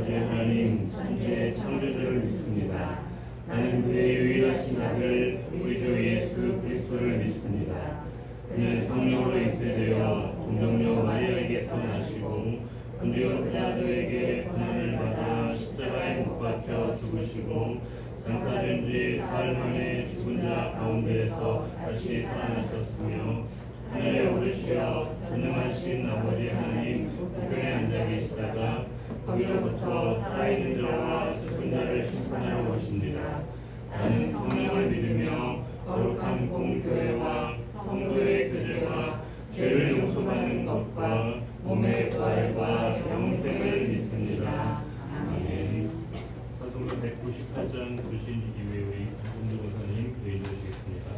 아버지 하나님 천지의 창조주를 믿습니다. 나는 그의 유일하신 아들 우리 주 예수 그리스도를 믿습니다. 그는 성령으로 잉태되어 동정녀 마리아에게서 나시고 본디오 빌라도에게 고난을 받아 십자가에 못 박혀 죽으시고 장사된 지 사흘 만에 죽은 자 가운데에서 다시 살아나셨으며 하늘에 오르시어 전능하신 아버지 하나님 우편에 앉아 계시다가 거기로부터 살아있는 자와 죽은 자를 심판하러 오십니다. 나는 성령을 믿으며 거룩한 공교회와 성도의 교제와 죄를 용서받는 것과 몸의 부활과 영생을 믿습니다. 아멘. 사도로 198장 부르신 이후에 우리 김성도 권사님 기도해 주시겠습니다.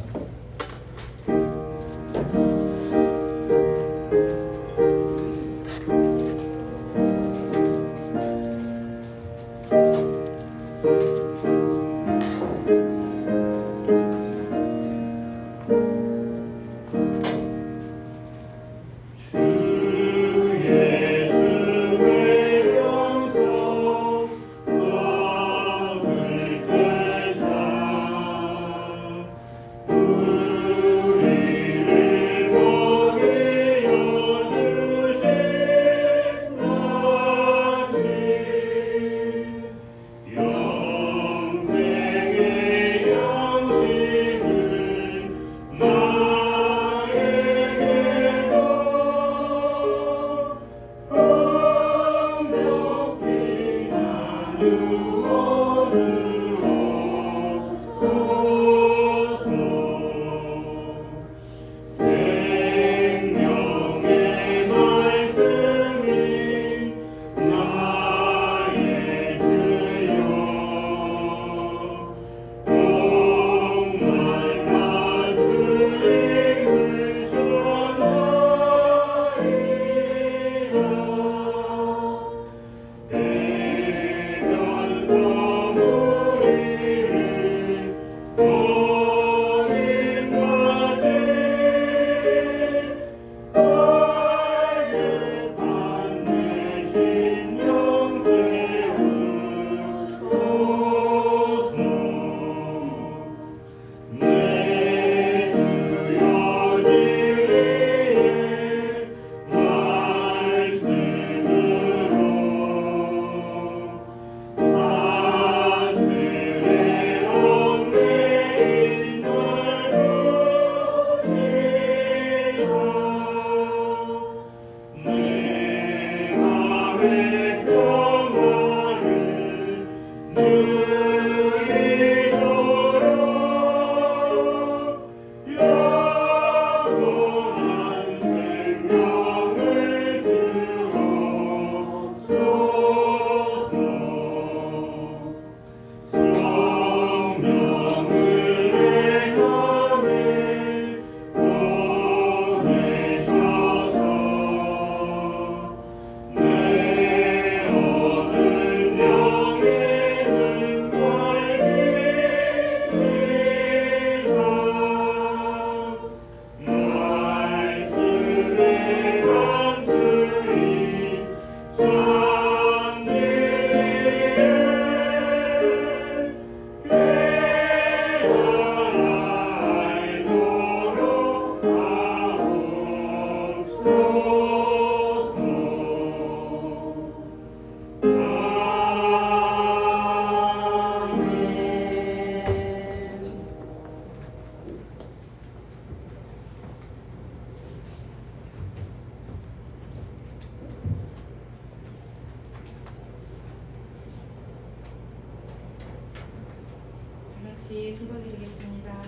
같이 기도드리겠습니다.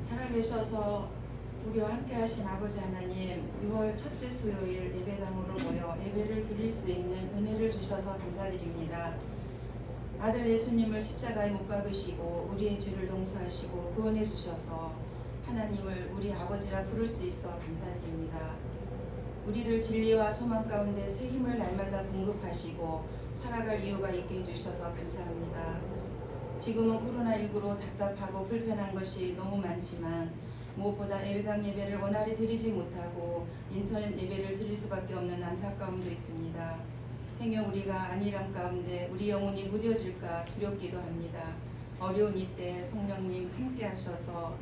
살아계셔서 우리와 함께 하신 아버지 하나님, 6월 첫째 수요일 예배당으로 모여 예배를 드릴 수 있는 은혜를 주셔서 감사드립니다. 아들 예수님을 십자가에 못 박으시고 우리의 죄를 용서하시고 구원해 주셔서 하나님을 우리 아버지라 부를 수 있어 감사드립니다. 우리를 진리와 소망 가운데 새 힘을 날마다 공급하시고 살아갈 이유가 있게 해주셔서 감사합니다. 지금은 코로나19로 답답하고 불편한 것이 너무 많지만 무엇보다 예배당 예배를 원활히 드리지 못하고 인터넷 예배를 드릴 수밖에 없는 안타까움도 있습니다. 행여 우리가 안일함 가운데 우리 영혼이 무뎌질까 두렵기도 합니다. 어려운 이때 성령님 함께 하셔서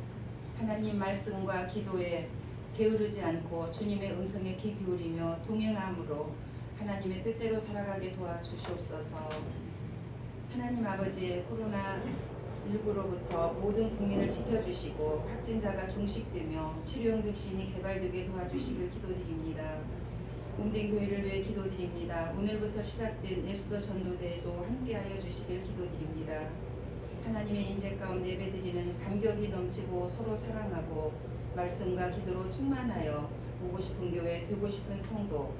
하나님 말씀과 기도에 게으르지 않고 주님의 음성에 귀 기울이며 동행함으로 하나님의 뜻대로 살아가게 도와주시옵소서. 하나님 아버지, 코로나19로부터 모든 국민을 지켜주시고 확진자가 종식되며 치료용 백신이 개발되게 도와주시길 기도드립니다. 몸된 교회를 위해 기도드립니다. 오늘부터 시작된 예수도 전도대회도 함께하여 주시길 기도드립니다. 하나님의 인재 가운데 예배드리는 감격이 넘치고 서로 사랑하고 말씀과 기도로 충만하여 오고 싶은 교회, 되고 싶은 성도,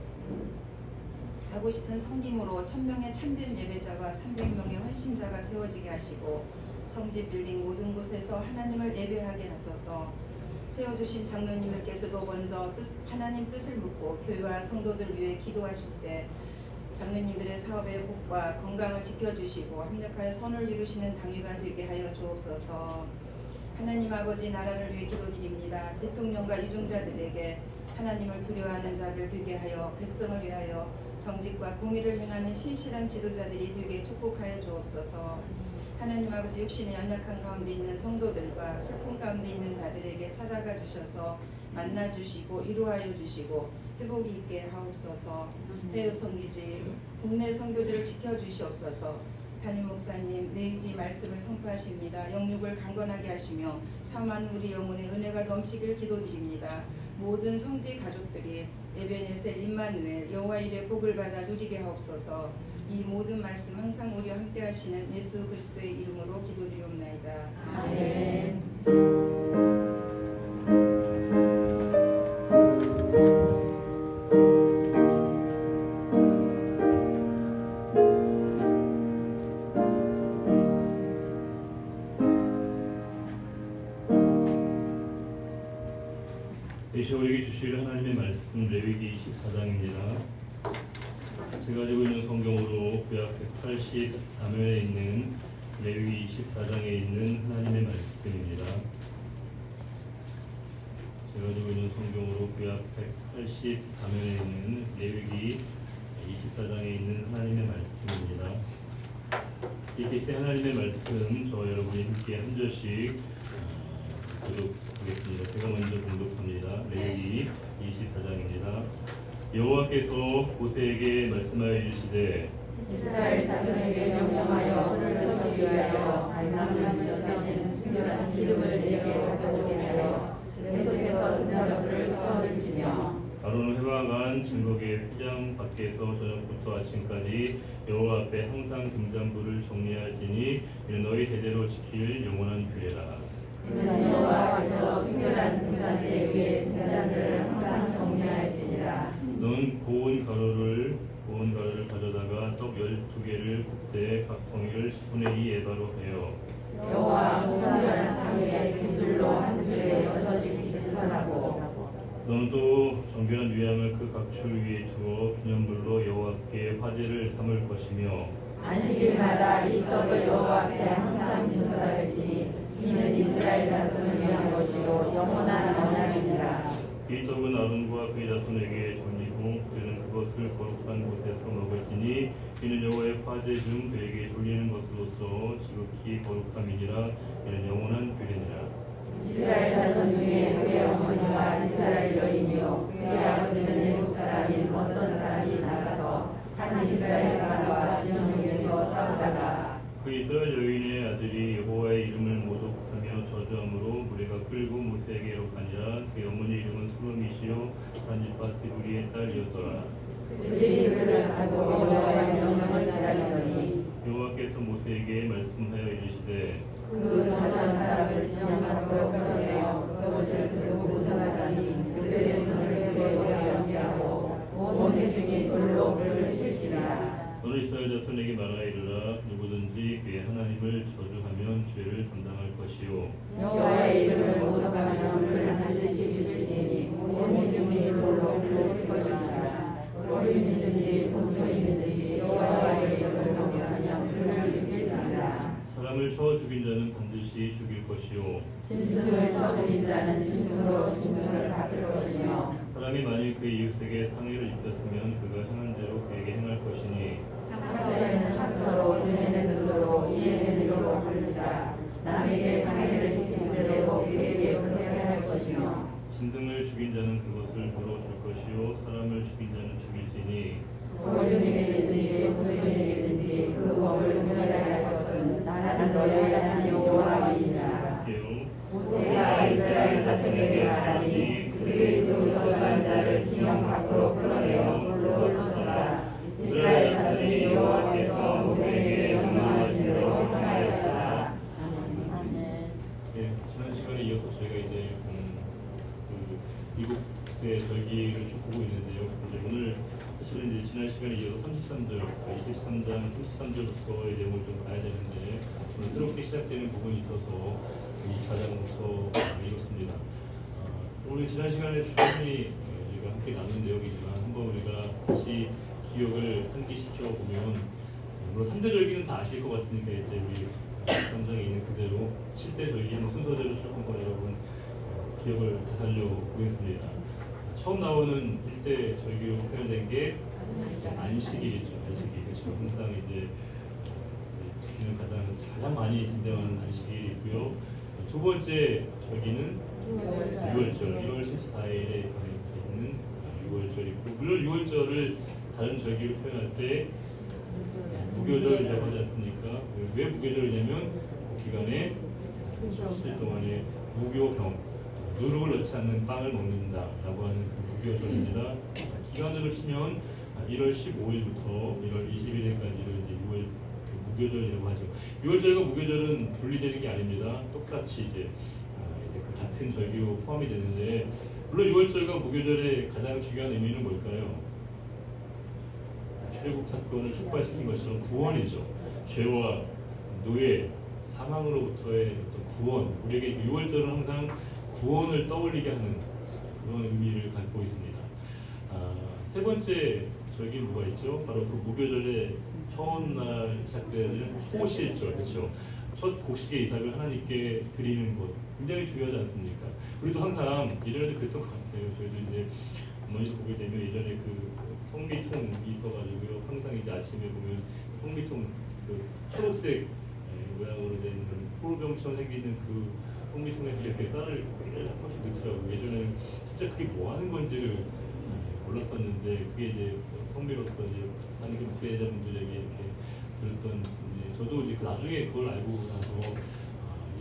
하고 싶은 성김으로 1000명의 참된 예배자와 300명의 헌신자가 세워지게 하시고 성지 빌딩 모든 곳에서 하나님을 예배하게 하소서. 세워주신 장로님들께서도 먼저 하나님 뜻을 묻고 교회와 성도들 위해 기도하실 때 장로님들의 사업의 복과 건강을 지켜주시고 합력하여 선을 이루시는 당위가 되게 하여 주옵소서. 하나님 아버지, 나라를 위해 기도드립니다. 대통령과 이중자들에게 하나님을 두려워하는 자들 되게 하여 백성을 위하여 정직과 공의를 행하는 신실한 지도자들이 되게 축복하여 주옵소서. 하나님 아버지, 육신의 연약한 가운데 있는 성도들과 슬픔 가운데 있는 자들에게 찾아가 주셔서 만나 주시고 위로하여 주시고 회복이 있게 하옵소서. 해외 선교지, 국내 선교지를 지켜주시옵소서. 담임 목사님, 내일이 말씀을 선포하십니다. 영육을 강건하게 하시며 사만 우리 영혼의 은혜가 넘치길 기도드립니다. 모든 성지 가족들이 에베네셀 임마누엘 여호와 일의 복을 받아 누리게 하옵소서. 이 모든 말씀 항상 우리와 함께 하시는 예수 그리스도의 이름으로 기도드리옵나이다. 아멘. 이제 우리에게 주실 하나님의 말씀 레위기 24장입니다. 제가 가지고 있는 성경으로 구약 183면에 있는 레위기 24장에 있는 하나님의 말씀입니다. 제가 가지고 있는 성경으로 구약 183면에 있는 레위기 24장에 있는 하나님의 말씀입니다. 이때 하나님의 말씀 저 여러분이 함께 한 절씩 교독하겠습니다. 제가 먼저 공독합니다. 레위기 24장입니다. 여호와께서 모세에게 말씀하여 이르시되 이스라엘 자손에게 명령하여 흩어지기 위하여 발람을 지어낸 순결한 기름을 내게 가져오게 하여 계속해서 등나무를 떠들지며 아론은 해와 간 증거기의 회장 밖에서 저녁부터 아침까지 여호와 앞에 항상 등잔불을 정리할지니 이는 너희 대대로 지킬 영원한 규례라. 이는 여호와께서 순결한 등잔대 위에 등잔들을 항상 정리할지니라. 너는 고운 가루를 가져다가 떡 12개를 굽되 각 통이를 10분의 2 에바로 해요. 여호와 순결한 상에 두 줄로 한 줄에 6씩 신설하고 너는 또 정결한 위향을 그 각줄 위에 두어 기념물로 여호와께 화제를 삼을 것이며 안식일마다 이 떡을 여호와 앞에 항상 신설할지니 이는 이스라엘 자손을 위한 것이요 영원한 언약이니라. 이 떡은 아론과 그의 자손에게 돌리고 그들은 그것을 거룩한 곳에서 먹을지니 이는 여호와의 화제 중 그에게 돌리는 것으로서 지극히 거룩함이니라. 이는 영원한 규례니라. 이스라엘 자손 중에 그의 어머니가 이스라엘 여인이요 그의 아버지는 외국 사람인 어떤 사람이 나가서 한 이스라엘 사람과 지정에서 싸우다가 그 이스라엘 여인의 아들이 여호와의 이름을 모독하며 저주함으로 무리가 끌고 모세에게 이룩하니라. 그의 어머니 이름은 스므미시요 단지파 디브리의 딸이었더라. 그들이 그를 가고 여호와의 명령을 기다리더니 여호와께서 모세에게 말씀하여 이르시되 그 저주한 사람을 지명하고 끌어내어 그것을 들고 모자라니 그들의 손을 그의 머리에 얹게 하고 온 회중이 돌로 그를 칠지니라. 너는 이스라엘 자손에게 말하여 이르라. 누구든지 그의 하나님을 저주하면 죄를 담당할 것이요 여호와의 이름을 모독하면 그를 반드시 죽일지니 온 회중이 돌로 그를 칠 것이니라. 어린이든지 본토인든지 여호와의 이름을 모독하면 그를 죽일지니라. 사람을 짐승을 쳐 죽인 자는 반드시 죽일 것이요 짐승을 쳐 죽인 자는 짐승으로 짐승을 갚을 것이며 사람이 만일 그의 이웃에게 상해를 입혔으면 그가 행한 대로 그에게 행할 것이니 상처에는 상처로 눈에는 눈으로 이에는 이로 갚을지라 남에게 상해를 입힌 대로 그에게 물어야 할 것이며 짐승을 죽인 자는 그것을 물어줄 것이요 사람을 죽인 자는 죽일지니 고윤에게든지 무윤에게든지 그 법을 물어야 할 것은 나는 너희의 하나님 여호와이니라. 할게요. 모세가 이스라엘 자손에게 말하니 그들이 그 저주한 자를 진영 밖으로 끌어내어 물로 던져라. 이스라엘 자손이 여호와께서 모세에게 명령하신 대로 행하였다. 네, 지난 시간에 이어서 저희가 이제 그 미국의 절기를 쭉 보고 있는데요. 이제 오늘 사실은 이제 지난 시간에 이어서 33절, 23장 33절부터의 내용을 좀 봐야 되는데 오늘 새롭게 시작되는 부분이 있어서 24장부터 읽었습니다. 우리 지난 시간에 충분히 우리가 함께 나눈 내용이지만 한번 우리가 다시 기억을 상기시켜 보면 물론 3대 절기는 다 아실 것 같으니까 이제 우리 3장에 있는 그대로 7대 절기는 순서대로 쭉 한번 여러분 기억을 되살려 보겠습니다. 처음 나오는 1대 절기로 표현된 게 안식일이죠. 안식일. 그렇죠. 항상 이제 지키는 가장 많이 진행하는 안식일이고요. 두 번째 절기는 6월절, 1월 14일에 있는 6월절이고, 물론 6월절을 다른 절기로 표현할 때 무교절이라고 하지 않습니까? 왜 무교절이냐면 그 기간에 7일 동안에 무교경, 누룩을 넣지 않는 빵을 먹는다라고 하는 그 무교절입니다. 기간으로 치면 1월 15일부터 1월 21일까지를 이제 6월 무교절이라고 하죠. 6월절과 무교절은 분리되는 게 아닙니다. 똑같이 이제 그 같은 절기로 포함이 되는데, 물론 6월절과 무교절의 가장 중요한 의미는 뭘까요? 출애굽 사건을 촉발시킨 것처럼 구원이죠. 죄와 노예, 사망으로부터의 구원. 우리에게 6월절은 항상 구원을 떠올리게 하는 그런 의미를 갖고 있습니다. 세 번째 절기 뭐가 있죠? 바로 그 무교절의 첫날 시작되는 호실절, 그렇죠? 첫 곡식의 이삭을 하나님께 드리는 것 굉장히 중요하지 않습니까? 우리도 항상 예전에도 그랬던 것 같아요. 저희도 이제 어머니도 보게 되면 예전에 그 성미통이 있어가지고요. 항상 이제 아침에 보면 성미통 그 초록색 모양으로 된 호루병처럼 생기는 그 성미통에 이렇게 쌀을 한 번씩 넣더라고요. 예전에는 진짜 그게 뭐 하는 건지를 몰랐었는데 그게 이제 성비로서 이제 다른 목회자분들에게 이렇게 들었던 이제 저도 이제 나중에 그걸 알고 나서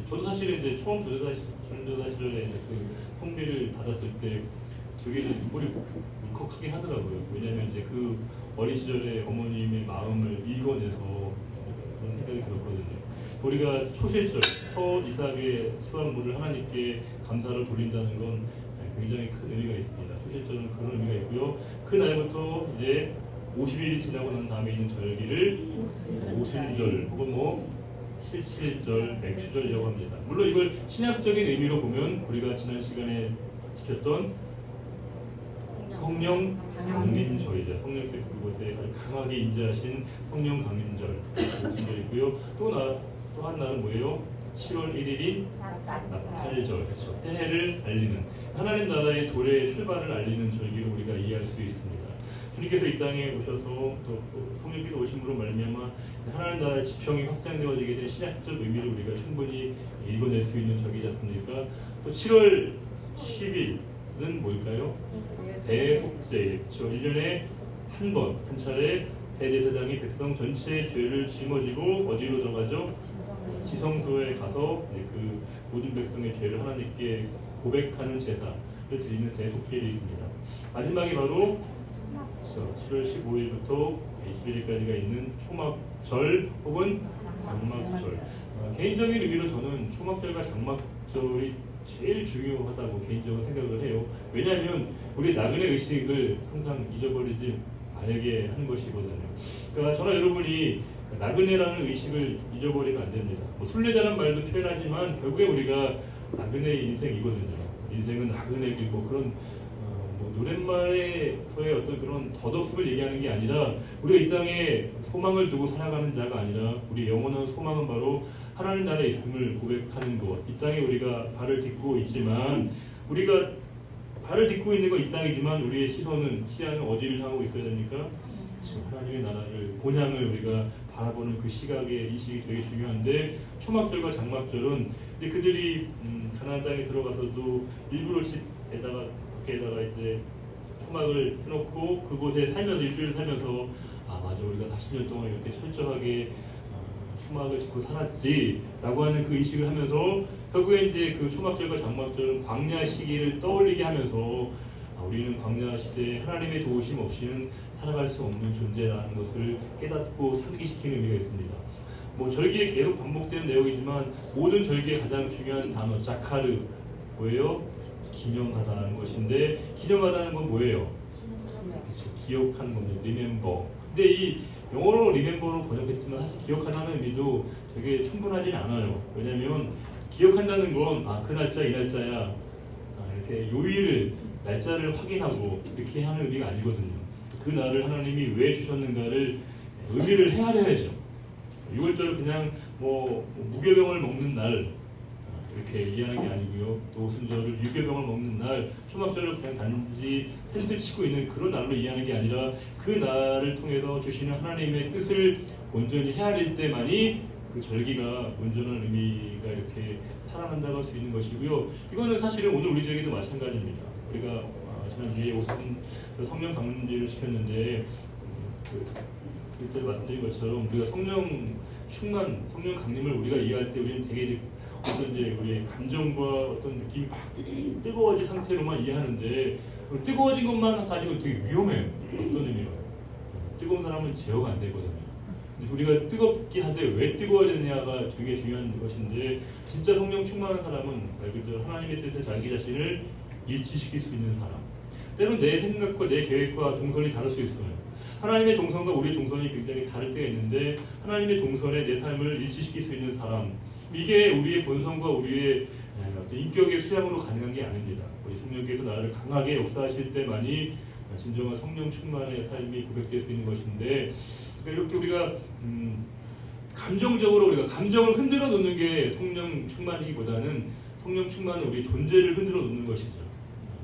저도 사실은 이제 처음 전도사 시절에 그 성비를 받았을 때 되게 눈물이 울컥하게 하더라고요. 왜냐하면 이제 그 어린 시절에 어머님의 마음을 읽어내서 그런 생각이 들었거든요. 우리가 초실절, 첫 이삭의 수확물을 하나님께 감사를 돌린다는 건 굉장히 큰 의미가 있습니다. 초실절은 그런 의미가 있고요. 그 날부터 이제 50일이 지나고 난 다음에 있는 절기를 오순절 혹은 뭐 실칠절, 맥추절이라고 합니다. 물론 이걸 신약적인 의미로 보면 우리가 지난 시간에 지켰던 성령 강림절이죠. 성령께서 그곳에 강하게 임재하신 성령 강림절 오순절이고요. 또 한 날은 뭐예요? 7월 1일인 나팔절, 그렇죠. 새해를 알리는 하나님 나라의 도래의 출발을 알리는 절기로 우리가 이해할 수 있습니다. 주님께서 이 땅에 오셔서 또 성령께서 오심으로 말미암아 하나님 나라의 지평이 확장되어지게 된 신약적 의미를 우리가 충분히 읽어낼 수 있는 절기지 않습니까? 또 7월 10일은 뭘까요? 대속죄일. 그렇죠. 1년에 한 차례 대제사장이 백성 전체의 죄를 짊어지고 어디로 들어가죠? 지성소에 가서 그 모든 백성의 죄를 하나님께 고백하는 제사를 드리는 대속죄일이 있습니다. 마지막이 바로 7월 15일부터 21일까지가 있는 초막절 혹은 장막절. 개인적인 의미로 저는 초막절과 장막절이 제일 중요하다고 개인적으로 생각을 해요. 왜냐하면 우리 나그네 의식을 항상 잊어버리지 말게 하는 것이거든요. 그러니까 저나 여러분이 나그네라는 의식을 잊어버리면 안 됩니다. 뭐 순례자란 말도 표현하지만 결국에 우리가 나그네의 인생이거든요. 인생은 나그네 길고 그런 뭐 노랫말에서의 어떤 그런 덧없음을 얘기하는 게 아니라 우리가 이 땅에 소망을 두고 살아가는 자가 아니라 우리 영원한 소망은 바로 하나님 나라에 있음을 고백하는 것. 이 땅에 우리가 발을 딛고 있지만 우리가 발을 딛고 있는 건 이 땅이지만 우리의 시야는 어디를 향하고 있어야 됩니까? 지금 하나님의 나라를 본향을 우리가 바라보는 그 시각의 이식이 되게 중요한데 초막절과 장막절은 그들이 가나안 땅에 들어가서도 일부러 집에다가 밖에다가 이제 초막을 해놓고 그곳에 살면서 일주일 살면서 아 맞아 우리가 40년 동안 이렇게 철저하게 초막을 짓고 살았지라고 하는 그 의식을 하면서 결국에 이제 그 초막절과 장막절은 광야 시기를 떠올리게 하면서 우리는 광야 시대에 하나님의 도우심 없이는 살아갈 수 없는 존재라는 것을 깨닫고 상기시키는 의미가 있습니다. 뭐 절기에 계속 반복되는 내용이지만 모든 절기의 가장 중요한 단어 자카르 뭐예요? 기념하다는 것인데 기념하다는 건 뭐예요? 그렇죠. 기억하는 겁니다. remember. 근데 이 영어로 remember로 번역했지만 사실 기억하다는 의미도 되게 충분하진 않아요. 왜냐하면 기억한다는 건 그 날짜 이 날짜야 이렇게 요일을 날짜를 확인하고 이렇게 하는 의미가 아니거든요. 그 날을 하나님이 왜 주셨는가를 의미를 헤아려야죠. 6월절을 그냥 뭐 무교병을 먹는 날 이렇게 이해하는 게 아니고요. 또 오순절을 유교병을 먹는 날, 초막절을 그냥 단지 텐트 치고 있는 그런 날로 이해하는 게 아니라 그 날을 통해서 주시는 하나님의 뜻을 온전히 헤아릴 때만이 그 절기가 온전한 의미가 이렇게 살아난다고 할 수 있는 것이고요. 이거는 사실은 오늘 우리들에게도 마찬가지입니다. 우리가 지난주에 성령 강림제를 시켰는데 그때 말씀드린 것처럼 우리가 성령 충만, 성령 강림을 우리가 이해할 때 우리는 되게 어떤 이제 우리의 감정과 어떤 느낌이 막 뜨거워진 상태로만 이해하는데 뜨거워진 것만 가지고 되게 위험해요. 어떤 의미로? 뜨거운 사람은 제어가 안 되거든요. 우리가 뜨겁긴 한데 왜 뜨거워졌냐가 되게 중요한 것인데 진짜 성령 충만한 사람은 말 그대로 하나님의 뜻에 자기 자신을 일치시킬 수 있는 사람. 때론 내 생각과 내 계획과 동선이 다를 수 있어요. 하나님의 동선과 우리의 동선이 굉장히 다를 때가 있는데 하나님의 동선에 내 삶을 일치시킬 수 있는 사람. 이게 우리의 본성과 우리의 어떤 인격의 수양으로 가능한 게 아닙니다. 우리 성령께서 나를 강하게 역사하실 때만이 진정한 성령 충만의 삶이 고백될 수 있는 것인데 그러니까 이렇게 우리가 감정적으로 우리가 감정을 흔들어 놓는 게 성령 충만이기보다는 성령 충만은 우리 존재를 흔들어 놓는 것이죠.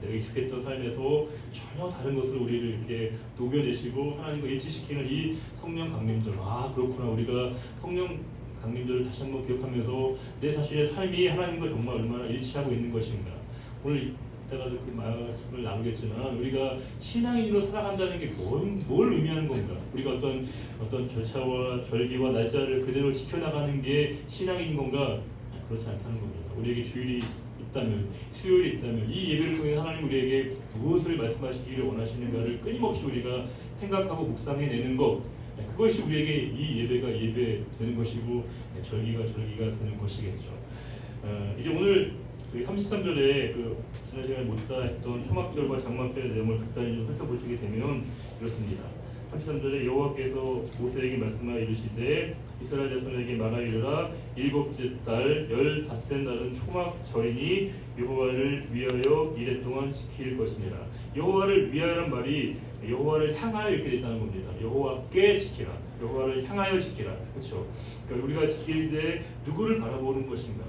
내가 익숙했던 삶에서 전혀 다른 것을 우리를 이렇게 녹여내시고 하나님과 일치시키는 이 성령 강림절. 아 그렇구나. 우리가 성령 강림절을 다시 한번 기억하면서 내 자신의 삶이 하나님과 정말 얼마나 일치하고 있는 것인가. 오늘 이따가도 그 말씀을 나누겠지만 우리가 신앙인으로 살아간다는 게 뭘 의미하는 건가? 우리가 어떤 절차와 절기와 날짜를 그대로 지켜나가는 게 신앙인 건가? 그렇지 않다는 겁니다. 우리에게 주일이 있다면, 수요일이 있다면 이 예배를 통해 하나님 우리에게 무엇을 말씀하시기를 원하시는가를 끊임없이 우리가 생각하고 묵상해내는 것, 그것이 우리에게 이 예배가 예배되는 것이고 절기가 되는 것이겠죠. 이제 오늘 33절에 지난 시간에 못다 했던 초막절과 장막절의 내용을 간단히 좀 살펴보시게 되면 이렇습니다. 33절에 여호와께서 모세에게 말씀하여 이르시되 이스라엘 자손에게 말하여 이르라 일곱째 달 15째 날은 초막절이니 여호와를 위하여 이랫동안 지킬 것이니라. 여호와를 위하여란 말이 여호와를 향하여 이렇게 됐다는 겁니다. 여호와께 지키라. 여호와를 향하여 지키라. 그렇죠? 그러니까 우리가 지킬 때 누구를 바라보는 것인가?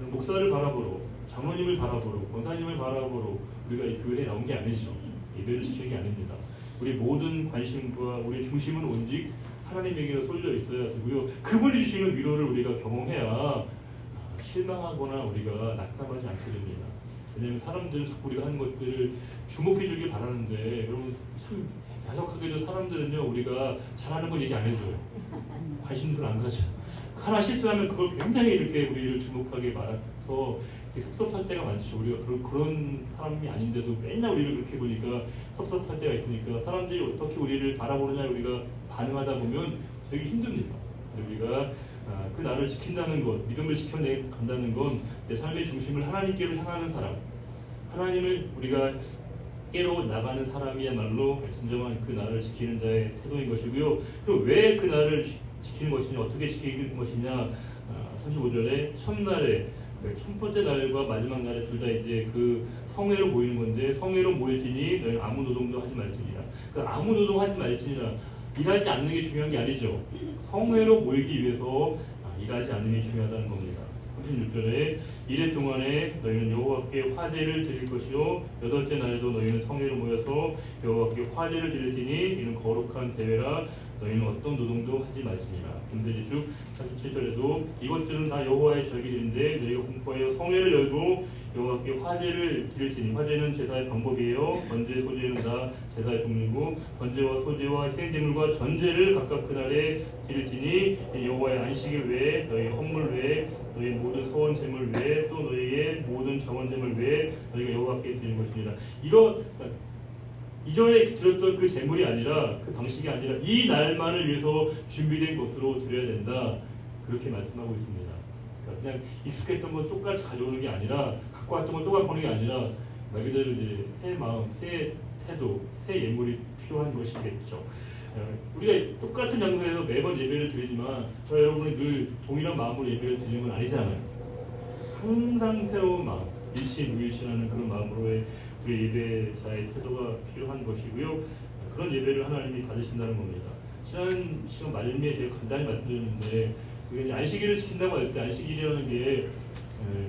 목사를 바라보러, 장로님을 바라보러, 권사님을 바라보러 우리가 이 교회에 나온 게 아니죠. 예배를 지키는 게 아닙니다. 우리 모든 관심과 우리 중심은 오직 하나님에게로 쏠려 있어야 되고요. 그분이 주시는 위로를 우리가 경험해야 실망하거나 우리가 낙담하지 않게 됩니다. 왜냐하면 사람들은 자꾸 우리가 하는 것들을 주목해 주길 바라는데 여러분 참 야속하게도 사람들은요 우리가 잘하는 걸 얘기 안 해줘요. 관심도 안 가져. 하나 실수하면 그걸 굉장히 이렇게 우리를 주목하게 말아서 섭섭할 때가 많죠. 우리가 그런 사람이 아닌데도 맨날 우리를 그렇게 보니까 섭섭할 때가 있으니까 사람들이 어떻게 우리를 바라보느냐 우리가 반응하다 보면 되게 힘듭니다. 우리가 그 나를 지킨다는 것, 믿음을 지켜내간다는 건 내 삶의 중심을 하나님께로 향하는 사람, 하나님을 우리가 깨러 나가는 사람이야말로 진정한 그 나를 지키는 자의 태도인 것이고요. 그리고 왜 그 나를 지키는 것이냐, 어떻게 지키는 것이냐, 35절에 첫날에 첫 번째 날과 마지막 날에 둘 다 이제 그 성회로 모이는 건데 성회로 모일지니 너희는 아무 노동도 하지 말지니라. 그 아무 노동 하지 말지니라. 일하지 않는 게 중요한 게 아니죠. 성회로 모이기 위해서 일하지 않는 게 중요하다는 겁니다. 36절에 이래 동안에 너희는 여호와께 화제를 드릴 것이요 여덟째 날에도 너희는 성회로 모여서 여호와께 화제를 드릴 테니 이는 거룩한 대회라 너희는 어떤 노동도 하지 말지니라. 근데 쭉 47절에도 이것들은 다 여호와의 절기들인데 너희가 공포하여 성회를 열고 여호와께 화제를 드릴 테니 화제는 제사의 방법이에요. 번제 소제는 다 제사의 종류고 번제와 소제와 희생제물과 전제를 각각 그날에 드릴 테니 여호와의 안식일 외에 너희 헌물 외에 너희 모든 서원 제물 외에 또 너희의 모든 정원 제물 외에 너희가 여호와께 드릴 것이니라. 이전에 드렸던 그 제물이 아니라 그 방식이 아니라 이 날만을 위해서 준비된 것으로 드려야 된다. 그렇게 말씀하고 있습니다. 그러니까 그냥 익숙했던 건 똑같이 가져오는 게 아니라 갖고 왔던 건 똑같이 보는 게 아니라 말 그대로 이제 새 마음, 새 태도, 새 예물이 필요한 것이겠죠. 우리가 똑같은 장소에서 매번 예배를 드리지만 여러분이 늘 동일한 마음으로 예배를 드리는 건 아니잖아요. 항상 새로운 마음, 일신우일신하는 그런 마음으로의 우리 예배자의 태도가 필요한 것이고요. 그런 예배를 하나님이 받으신다는 겁니다. 지난 시간 말미에 제가 간단히 말씀드렸는데 이제 안식일을 지킨다고 할 때 안식일이라는 게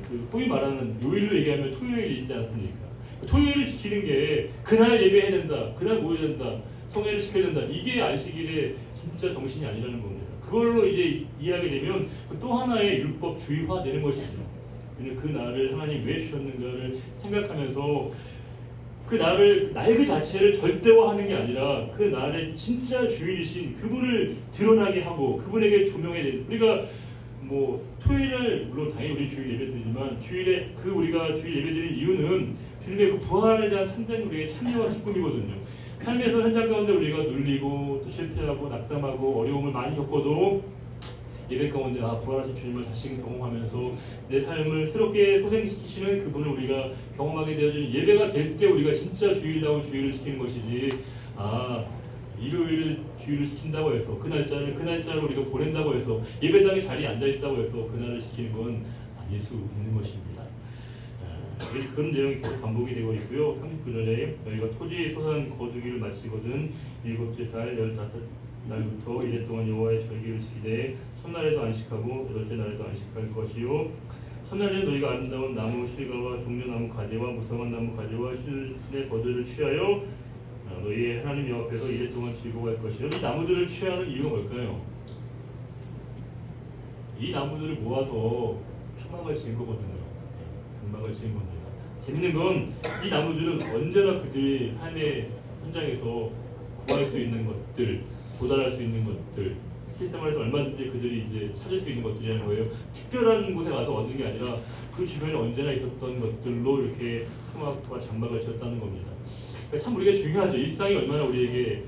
그 소위 말하는 요일로 얘기하면 토요일이 있지 않습니까? 토요일을 지키는 게 그날 예배해야 된다, 그날 모여야 된다, 성회를 지켜야 된다. 이게 안식일의 진짜 정신이 아니라는 겁니다. 그걸로 이제 이해하게 되면 또 하나의 율법주의화 되는 것이죠. 그 날을 하나님 왜 주셨는가를 생각하면서 그 날을 날 그 자체를 절대화하는 게 아니라 그 날의 진짜 주인이신 그분을 드러나게 하고 그분에게 조명해야 되는. 우리가 뭐 토요일을 물론 당연히 우리 주일 예배 드리지만 주일에 그 우리가 주일 예배 드리는 이유는 주님의 그 부활에 대한 참된 우리의 참여와 기쁨이거든요. 삶에서 현장 가운데 우리가 눌리고 또 실패하고 낙담하고 어려움을 많이 겪어도 예배 가운데 부활하신 주님을 다시 경험하면서 내 삶을 새롭게 소생시키시는 그분을 우리가 경험하게 되어지는 예배가 될 때 우리가 진짜 주일다운 주일을 지키는 것이지 일요일 주일을 지킨다고 해서 그 날짜를 우리가 보낸다고 해서 예배당에 자리에 앉아있다고 해서 그날을 지키는 건 아닐 수 있는 것입니다. 그런 내용이 계속 반복이 되고 있고요. 39절에 너희가 토지 소산 거두기를 마치거든 일곱째 달 15날부터 이래 동안 여호와의 절기를 지키되 첫날에도 안식하고 여덟째 날에도 안식할 것이요 첫날에는 너희가 아름다운 나무 실과와 종려나무 가지와 무성한 나무 가지와 실내 버들을 취하여 너희의 하나님 여호와 앞에서 이래 동안 즐거워할 것이요. 이 나무들을 취하는 이유가 뭘까요? 이 나무들을 모아서 초막을 지은 거거든요. 금박을 지은 겁니다. 재밌는 건 이 나무들은 언제나 그들의 삶의 현장에서 구할 수 있는 것들, 도달할 수 있는 것들, 실생활에서 얼마든지 그들이 이제 찾을 수 있는 것들이라는 거예요. 특별한 곳에 가서 얻는 게 아니라 그 주변에 언제나 있었던 것들로 이렇게 초막과 장막을 지었다는 겁니다. 그러니까 참 우리가 중요하죠. 일상이 얼마나 우리에게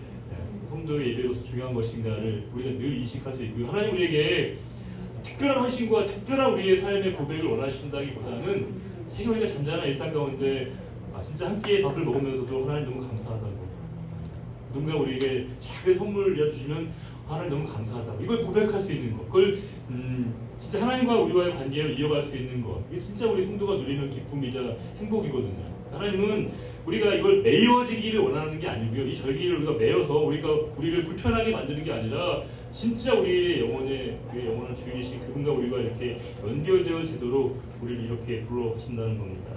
성도의 예배로서 중요한 것인가를 우리가 늘 인식할 수 있고요. 하나님 우리에게 특별한 헌신과 특별한 우리의 삶의 고백을 원하신다기보다는 되게 우리가 잔잔한 일상 가운데 진짜 한 끼의 밥을 먹으면서도 하나님 너무 감사하다고, 누군가 우리에게 작은 선물을 주시면 하나님 너무 감사하다고, 이걸 고백할 수 있는 것, 그걸 진짜 하나님과 우리와의 관계를 이어갈 수 있는 것, 이게 진짜 우리 성도가 누리는 기쁨이자 행복이거든요. 하나님은 우리가 이걸 메워지기를 원하는 게 아니고요. 이 절기를 우리가 메워서 우리를 불편하게 만드는 게 아니라 진짜 우리의 영원한 주인이신 그분과 우리가 이렇게 연결되어 제도로 우리를 이렇게 불러하신다는 겁니다.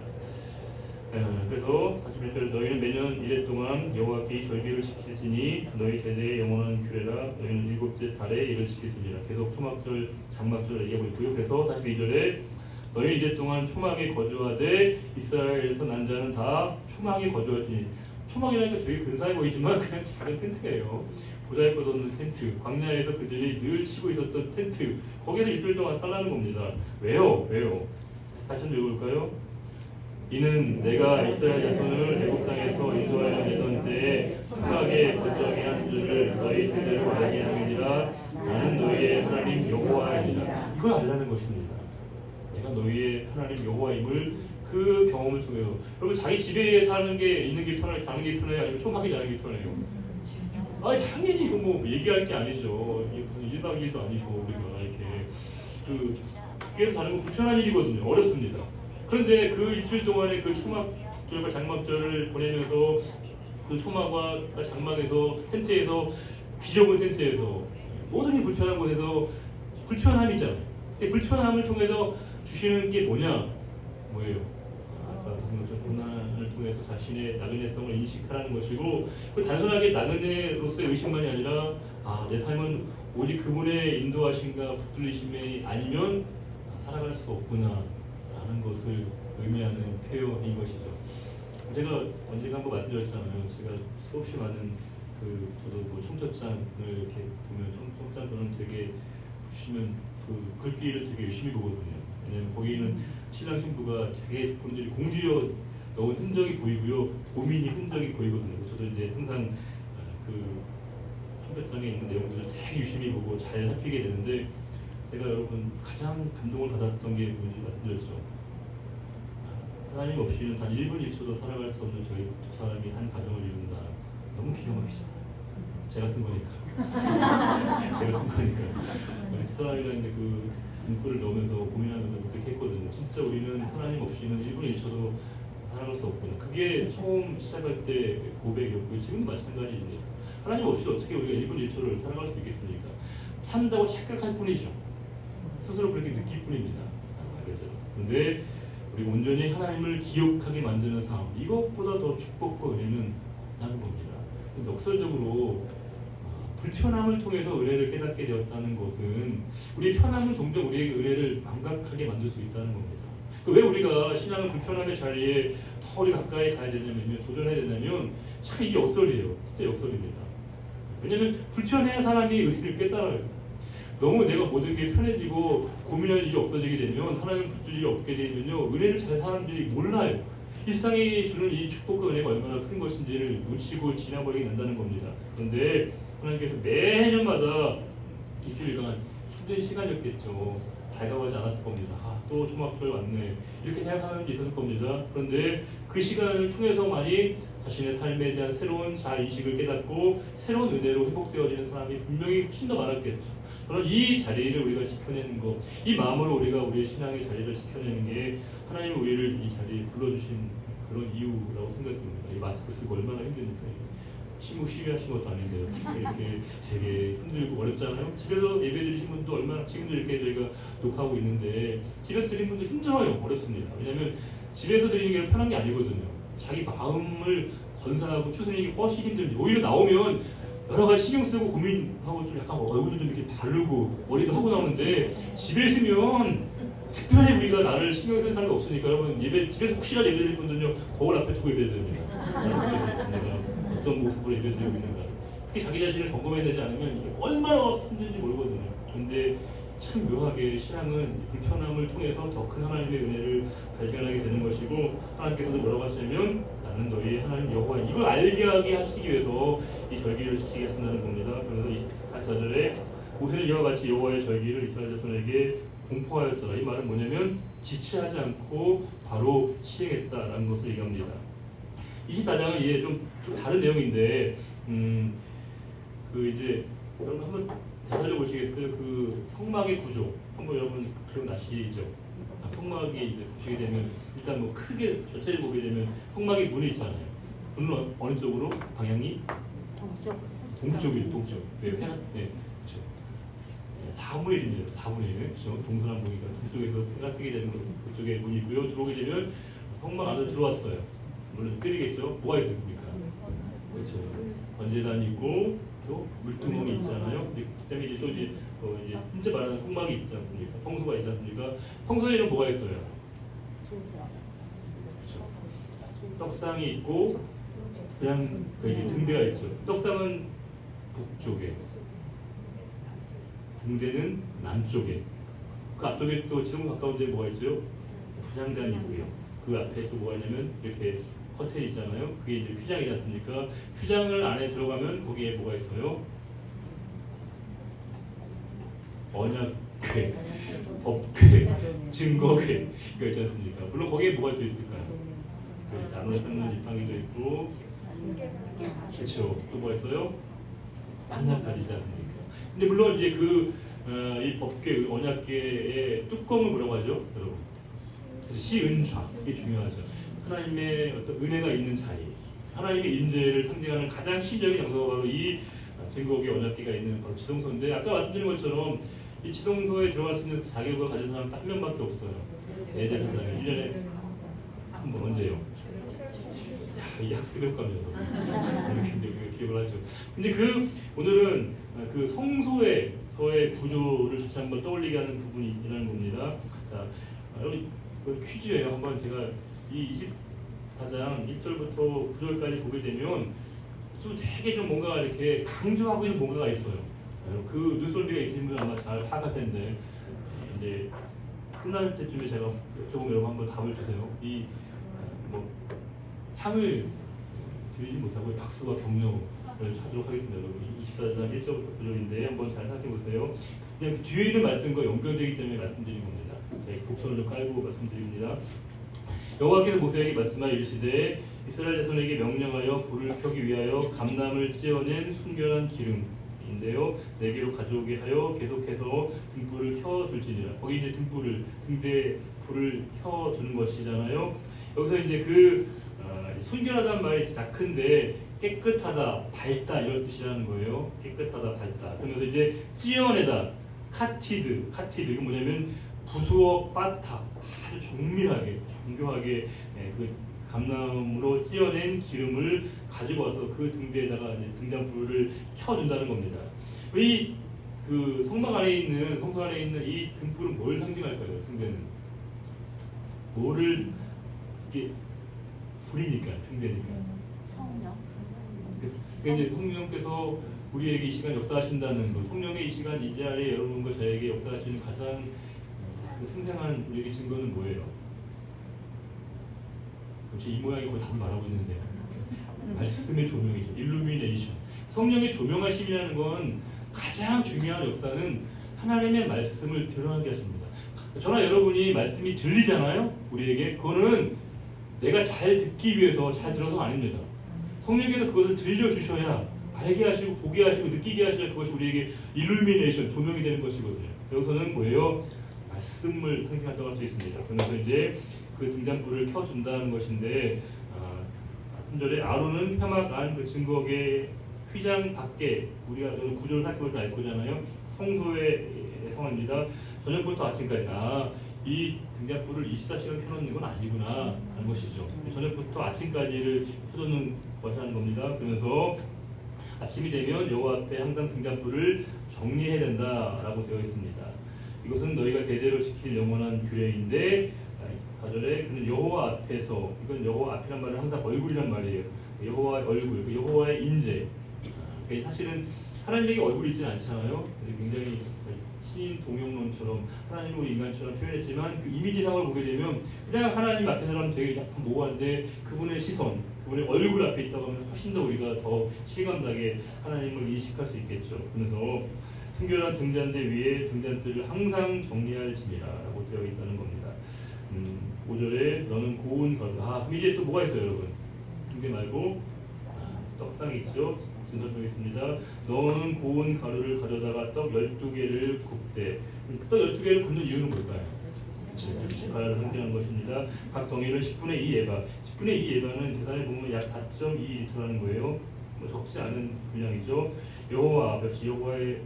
그래서 41절 너희는 매년 이래 동안 여호와께 이 절기를 지키시니 너희 대대의 영원한 규례라 너희는 일곱째 달에 이를 지키시니라. 계속 초막절, 장막절 얘기하고 있고요. 그래서 42절에 너희 이제 동안 초막에 거주하되 이스라엘에서 난 자는 다 초막에 거주하지. 초막이라니까 되게 근사해 보이지만 그냥 작은 텐트예요. 보잘것없는 텐트, 광야에서 그들이 늘 치고 있었던 텐트, 거기서 일주일 동안 살라는 겁니다. 왜요? 다시 한번 읽어볼까요? 이는 내가 이스라엘 자손을 애굽 땅에서 인도하여 내던 때에 초막에 거주하게 한 줄을 너희 대대로 알게 함이니라. 나는 너희의 하나님 여호와이니라. 이걸 알라는 것입니다. 내가 너희의 하나님 여호와임을 그 경험을 통해서. 여러분 자기 집에 사는 게 있는 게 편해요? 자는 게 편해요? 아니면 초막에 자는 게 편해요? 당연히 이거 뭐 얘기할 게 아니죠. 이게 무슨 1박 2일도 아니고 우리가 이렇게 밖에서 자는 건 불편한 일이거든요. 어렵습니다. 그런데 그 일주일 동안에 그 초막절과 장막절을 보내면서 그 초막과 장막에서 텐트에서 비좁은 텐트에서 모든 게 불편한 곳에서 불편함이잖아요. 불편함을 통해서 주시는 게 뭐냐? 뭐예요? 아까 고난을 통해서 자신의 나그네성을 인식하라는 것이고 그 단순하게 나그네로서의 의식만이 아니라 내 삶은 오직 그분의 인도하심과 붙들리심이 아니면 살아갈 수 없구나 라는 것을 의미하는 표현인 것이죠. 제가 언젠가 한번 말씀드렸잖아요. 제가 수없이 많은 저도 뭐 청첩장을 이렇게 보면 청첩장 저는 되게 보시면 글귀를 되게 열심히 보거든요. 왜냐면 거기는 신랑 신부가 되게 본인들이 공들여 넣은 흔적이 보이고요, 고민이 흔적이 보이거든요. 저도 이제 항상 청첩장에 있는 내용들을 되게 유심히 보고 잘 살피게 되는데 제가 여러분 가장 감동을 받았던 게 뭔지 말씀드렸죠. 하나님 없이는 단 1분 1초도 살아갈 수 없는 저희 두 사람이 한 가정을 이룬다. 너무 기가 막히잖아요. 제가 쓴 거니까. 제가 쓴 거니까. 두 사람이라는 그 문구를 넣으면서 고민하면서 그렇게 했거든요. 진짜 우리는 하나님 없이는 1분 1초도 살아갈 수 없구나. 그게 처음 시작할 때 고백이었고 지금도 마찬가지인데 하나님 없이 어떻게 우리가 1분 1초를 살아갈 수 있겠습니까? 산다고 착각할 뿐이죠. 스스로 그렇게 느낄 뿐입니다. 그렇죠. 근데 우리 온전히 하나님을 기억하게 만드는 삶, 이것보다 더 축복과 은혜는 없다는 겁니다. 역설적으로 불편함을 통해서 은혜를 깨닫게 되었다는 것은 우리의 편함은 종종 우리에게 은혜를 망각하게 만들 수 있다는 겁니다. 왜 우리가 신앙을 불편함의 자리에 더 우리 가까이 가야 되냐면 도전해야 되냐면 참 이게 역설이에요. 진짜 역설입니다. 왜냐하면 불편해야 사람이 은혜를 깨달아요. 너무 내가 모든 게 편해지고 고민할 일이 없어지게 되면 하나님을 붙들 일이 없게 되면요 은혜를 잘 사람들이 몰라요. 일상이 주는 이 축복과 은혜가 얼마나 큰 것인지를 놓치고 지나버리게 된다는 겁니다. 그런데 하나님께서 매년마다 일주일간 힘든 시간이었겠죠. 달가워하지 않았을 겁니다. 또 초막절 왔네 이렇게 생각하는 게 있었을 겁니다. 그런데 그 시간을 통해서만이 자신의 삶에 대한 새로운 자아인식을 깨닫고 새로운 은혜로 회복되어지는 사람이 분명히 훨씬 더 많았겠죠. 그런 이 자리를 우리가 지켜내는 것, 이 마음으로 우리가 우리의 신앙의 자리를 지켜내는 게 하나님이 우리를 이 자리에 불러주신 그런 이유라고 생각됩니다. 이 마스크 쓰고 얼마나 힘드니까 침묵 시위하신 것도 아닌데요. 이렇게 되게 힘들고 어렵잖아요. 집에서 예배 드리신 분도 얼마나 지금도 이렇게 저희가 녹화하고 있는데 집에서 드리는 분도 힘들어요. 어렵습니다. 왜냐하면 집에서 드리는 게 편한 게 아니거든요. 자기 마음을 건사하고 추스리는 게 훨씬 힘듭니다. 오히려 나오면 여러 가지 신경 쓰고 고민하고 좀 약간 얼굴도 좀 이렇게 바르고 머리도 하고 나오는데 집에 있으면 특별히 우리가 나를 신경 쓰는 사람이 없으니까 여러분 예배 집에서 혹시라도 예배 드릴 분들은요 거울 앞에 두고 예배 드립니다. 내가 어떤 모습으로 예배 드리고 있는가 그렇게 자기 자신을 점검해내지 않으면 이게 얼마나 힘든지 모르거든요. 그런데 참 묘하게 신앙은 불편함을 통해서 더 큰 하나님의 은혜를 발견하게 되는 것이고 하나님께서도 뭐라고 하시냐면 나는 너희 하나님 여호와 이걸 알게 하게 하시기 위해서 이 절기를 지키게 하신다는 겁니다. 그래서 이 4절에 모세는 이와 같이 여호와의 절기를 이스라엘 자손에게 공포하였더라. 이 말은 뭐냐면 지체하지 않고 바로 시행했다라는 것을 얘기합니다. 24장은 이제 좀 다른 내용인데 이제 여러분 한번 되살려 보시겠어요? 그 성막의 구조 한번 여러분 기억나시죠? 성막이 이제 보시게 되면 일단 뭐 크게 전체를 보게 되면 성막의 문이 있잖아요. 문은 어느 쪽으로 방향이? 동쪽. 네, 네, 그렇죠. 4분의 1입니다. 4분의 1. 그렇죠. 동서남북이니까 동쪽에서 해가 뜨게 되는 그쪽에 문이 있고요. 들어오게 되면 성막 안으로 들어왔어요. 물론 끓이겠죠. 뭐가 있습니까? 그렇죠. 번제단이 있고 또 물두멍이 있잖아요. 그다음에 이제 또 이제 진짜 말하는 성막이 있지 않습니까? 성소가 있지 않습니까? 성소에는 뭐가 있어요? 그렇죠. 떡상이 있고 그냥 이게 등대가 있죠. 떡상은 북쪽에, 등대는 남쪽에. 그 앞쪽에 또 지성 가까운 데 뭐가 있죠? 분향단이 있고요. 그 앞에 또 뭐가 있냐면 이렇게 허텔 있잖아요. 그게 이제 휘장이지 않습니까? 휘장을 안에 들어가면 거기에 뭐가 있어요? 언약궤, 법궤, 증거궤 이거 있지 않습니까? 물론 거기에 뭐가 또 있을까요? 나눠 쌓는 지팡이도 있고, 그렇죠. 또 뭐가 있어요? 한약까지 있지 않습니까? 근데 물론 이제 그 이 법궤, 언약궤의 뚜껑을 뭐라고 하죠, 여러분? 시은좌. 이게 중요하죠. 하나님의 어떤 은혜가 있는 자리, 하나님의 인재를 상징하는 가장 시적인 장소가 바로 이 증거궤 언약궤가 있는 바로 지성소인데, 아까 말씀드린 것처럼 이 지성소에 들어갈 수 있는 자격을 가진 사람 딱 한 명밖에 없어요. 대제사장이 1년에 한 번. 언제요? 이 학습의 감이요. 이렇게 기억을 하죠. 근데 오늘은 그 성소에서의 구조를 다시 한번 떠올리게 하는 부분이 있라는 겁니다. 자, 여러분 퀴즈예요. 한번 제가 이 24장 1절부터 9절까지 보게 되면 좀 되게 좀 뭔가 이렇게 강조하고 있는 뭔가가 있어요. 그 눈썰미가 있으신 분은 아마 잘 파악할 텐데, 이제 끝날 때쯤에 제가 조금 여러분 한번 답을 주세요. 이 뭐 상을 드리지 못하고 박수와 격려를 하도록 하겠습니다. 여러분 24장 1절부터 9절인데 한번 잘 생각해 보세요. 그냥 그 뒤에 있는 말씀과 연결되기 때문에 말씀드린 겁니다. 곡선을 좀 깔고 말씀드립니다. 여호와께서 모세에게 말씀하여 이르시되 이스라엘 자손에게 명령하여 불을 켜기 위하여 감람을 찧어낸 순결한 기름인데요, 내게로 가져오게 하여 계속해서 등불을 켜줄지니라. 거기 이제 등대에 불을 켜주는 것이잖아요. 여기서 이제 순결하다는 말이 작은데 깨끗하다, 밝다 이런 뜻이라는 거예요. 깨끗하다, 밝다. 그러면서 이제 찌어내다, 카티드 이건 뭐냐면 부수어 빠타, 아주 정밀하게, 정교하게 그 감람으로 찌어낸 기름을 가지고 와서 그 등대에다가 이제 등잔불을 켜준다는 겁니다. 이 그 성막 안에 있는, 성소 안에 있는 이 등불은 뭘 상징할까요? 등대는 뭐를, 이게 불이니까, 등대니까. 성령. 그러니까 이제 성령께서 우리에게 이 시간 역사하신다는 것, 성령의 이 시간 이 자리에 여러분과 저에게 역사하시는 가장 생생한 우리에게 증거는 뭐예요? 이 모양이 거의 답을 말하고 있는데, 말씀의 조명이죠. 일루미네이션. 성령의 조명하심이라는 건 가장 중요한 역사는 하나님의 말씀을 드러나게 하십니다. 저나 여러분이 말씀이 들리잖아요. 우리에게 그거는 내가 잘 듣기 위해서 잘 들어서가 아닙니다. 성령께서 그것을 들려주셔야 알게 하시고 보게 하시고 느끼게 하셔야 그것이 우리에게 일루미네이션, 조명이 되는 것이거든요. 여기서는 뭐예요? 말씀을 상징한다고 할 수 있습니다. 그래서 이제 그 등잔불을 켜준다는 것인데, 3절에 아론은 회막 안 그 증거궤 휘장 밖에, 우리가 구조를 살펴볼 때 알 거잖아요. 성소의 상황입니다. 저녁부터 아침까지. 이 등잔불을 24시간 켜놓는 건 아니구나 하는 것이죠. 저녁부터 아침까지를 켜놓는 것이라는 겁니다. 그러면서 아침이 되면 여호와 앞에 항상 등잔불을 정리해야 된다라고 되어 있습니다. 이것은 너희가 대대로 지킬 영원한 규례인데, 4절에 그는 여호와 앞에서, 이건 여호와 앞이란 말은 항상 얼굴이란 말이에요. 여호와의 얼굴, 여호와의 인재. 사실은 하나님에게 얼굴이 있지는 않잖아요. 굉장히 신인 동용론처럼 하나님을 인간처럼 표현했지만 그 이미지상을 보게 되면 그냥 하나님 앞에 사람 되게 약간 모호한데 그분의 시선, 그분의 얼굴 앞에 있다고 하면 훨씬 더 우리가 더 실감나게 하나님을 인식할 수 있겠죠. 그래서 순결한 등잔대 위에 등잔대를 항상 정리할지니라 라고 되어 있다는 겁니다. 5절에 너는 고운 가루. 그럼 이제 또 뭐가 있어요, 여러분? 등대 말고 떡상이 있죠. 진설하겠습니다. 너는 고운 가루를 가져다가 떡 12개를 굽되. 떡 12개를 굽는 이유는 뭘까요? 가루를 상징하는 것입니다. 각 덩이를 10분의 2 에바. 10분의 2 에바는 계산해 보면 약 4.2리터라는 거예요. 적지 않은 분량이죠. 여호와, 역시 여호와의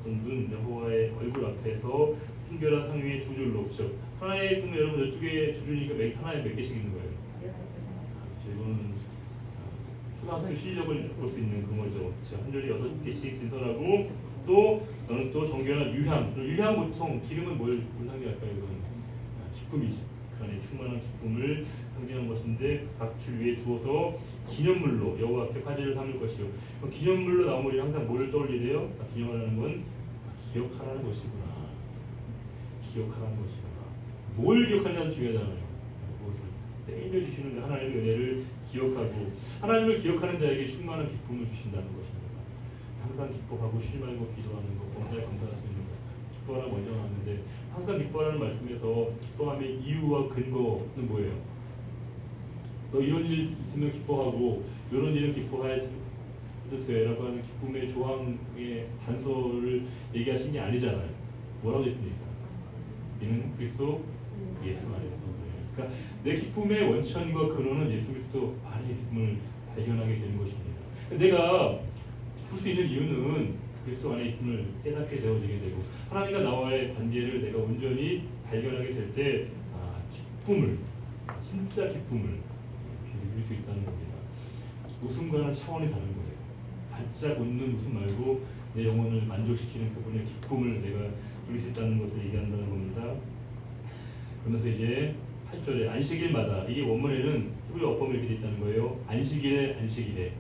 눈, 여호와의 얼굴 앞에서 순결한 상 위에 두 줄로. 그렇죠? 하나에 그러면 여러분 12개 두 줄이니까 하나에 몇 개씩 있는 거예요? 이거는 초등학교 실력을 볼 수 있는 그거죠. 한 줄에 6개씩 진설하고, 또 너는 또 정결한 유향 보통 기름은 뭘 상징할까요? 이건 기쁨이죠. 그 안에 충만한 기쁨을 상징하는 것인데 각 줄 위에 두어서 기념물로 여호와 앞에 화제를 삼을 것이요. 기념물로 나온 우리 항상 뭐를 떠올리래요? 기념하라는 건 기억하라는 것이구나. 기억하라는 것이구나. 뭘 기억하냐는 중요하잖아요. 무엇을 내려주시는 하나님의 은혜를 기억하고, 하나님을 기억하는 자에게 충만한 기쁨을 주신다는 것입니다. 항상 기뻐하고 쉬지 말고 기도하는 것, 범사에 감사할 수 있는 것. 기뻐하라 먼저 나왔는데 항상 기뻐하라는 말씀에서 기뻐함의 이유와 근거는 뭐예요? 너 이런 일 있으면 기뻐하고 이런 일은 기뻐해도 돼라고 하는 기쁨의 조항의 단서를 얘기하신 게 아니잖아요. 뭐라고 했습니까? 이는 그리스도 예수 안에 있습니다. 그러니까 내 기쁨의 원천과 근원은 예수 그리스도 안에 있음을 발견하게 되는 것입니다. 내가 기쁠 수 있는 이유는 그리스도 안에 있음을 깨닫게 되어지게 되고 하나님과 나와의 관계를 내가 온전히 발견하게 될 때 기쁨을, 진짜 기쁨을 누릴 수 있다는 겁니다. 웃음과는 차원이 다른 거예요. 반짝 웃는 웃음 말고 내 영혼을 만족시키는 그분의 기쁨을 내가 누릴 수 있다는 것을 얘기한다는 겁니다. 그러면서 이제 8절에 안식일마다, 이게 원문에는 히브리 어법이 이렇게 되어 있다는 거예요. 안식일에 안식일에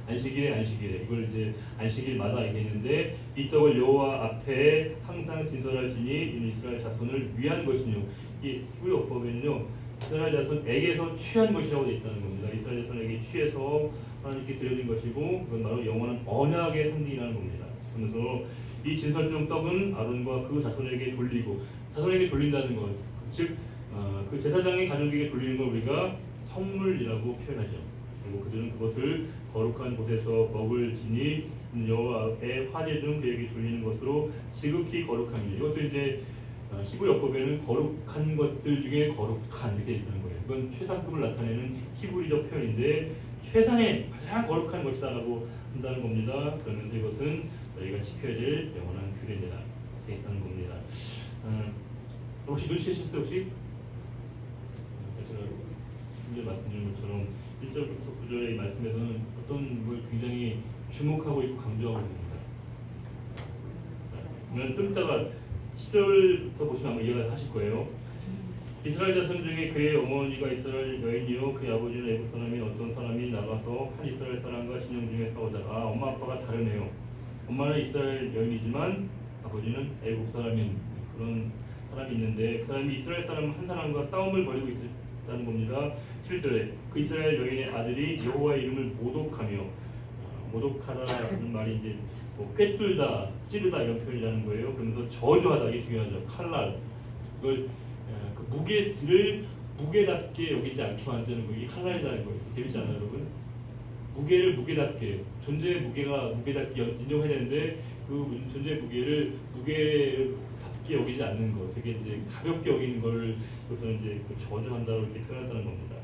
안식일에 안식일에, 이걸 이제 안식일마다 얘기했는데 이 떡을 여호와 앞에 항상 진설할지니 이는 이스라엘 자손을 위한 것이뇨. 이 히브리 어법에는요 이스라엘 자손에게서 취한 것이라고 되어 있다는 겁니다. 이스라엘 자손에게 취해서 하나님께 드려진 것이고 그건 바로 영원한 언약의 상징이라는 겁니다. 그래서 이 진설종 떡은 아론과 그 자손에게 돌리고, 자손에게 돌린다는 것, 즉 그 제사장의 가족에게 돌리는 걸 우리가 선물이라고 표현하죠. 그리고 그들은 그것을 거룩한 곳에서 먹을지니 여호와의 화제 중 그에게 돌리는 것으로 지극히 거룩함이니, 이것도 이제 히브리 어법에는 거룩한 것들 중에 거룩한 이렇게 있다는 거예요. 이건 최상급을 나타내는 히브리적 표현인데 최상의 가장 거룩한 것이다라고 한다는 겁니다. 그러면서 이것은 저희가 지켜야 될 영원한 규례다 이렇게 있다는 겁니다. 혹시 눈치채셨어요? 혹시? 제가 먼저 말씀드린 것처럼 1절부터 9절의 말씀에서는 어떤 걸 굉장히 주목하고 있고 강조하고 있습니다. 그러면 좀 이따가 10절부터 보시면 아마 이해가 하실 거예요. 이스라엘 자손 중에 그의 어머니가 이스라엘 여인이요 그의 아버지는 애국 사람인 어떤 사람이 나가서 한 이스라엘 사람과 신혼 중에 싸우다가, 엄마 아빠가 다르네요. 엄마는 이스라엘 여인이지만 아버지는 애국 사람인 그런 사람이 있는데 그 사람이 이스라엘 사람 한 사람과 싸움을 벌이고 있다는 겁니다. 7절에 그 이스라엘 여인의 아들이 여호와의 이름을 모독하며, 모독하다는 말이 이제 뭐 꿰뚫다, 찌르다 이런 표현이라는 거예요. 그러면서 저주하다, 이게 중요하죠. 칼날, 이걸 그 무게를 무게답게 여기지 않게 만드는 거, 이게 칼날이라는 거예요. 재밌지 않아요, 여러분? 무게를 무게답게, 존재의 무게가 무게답게 인정해야 되는데 그 존재의 무게를 무게답게 여기지 않는 거, 되게 이제 가볍게 여기는 걸 그래서 이제 그 저주한다고 이렇게 표현한다는 겁니다.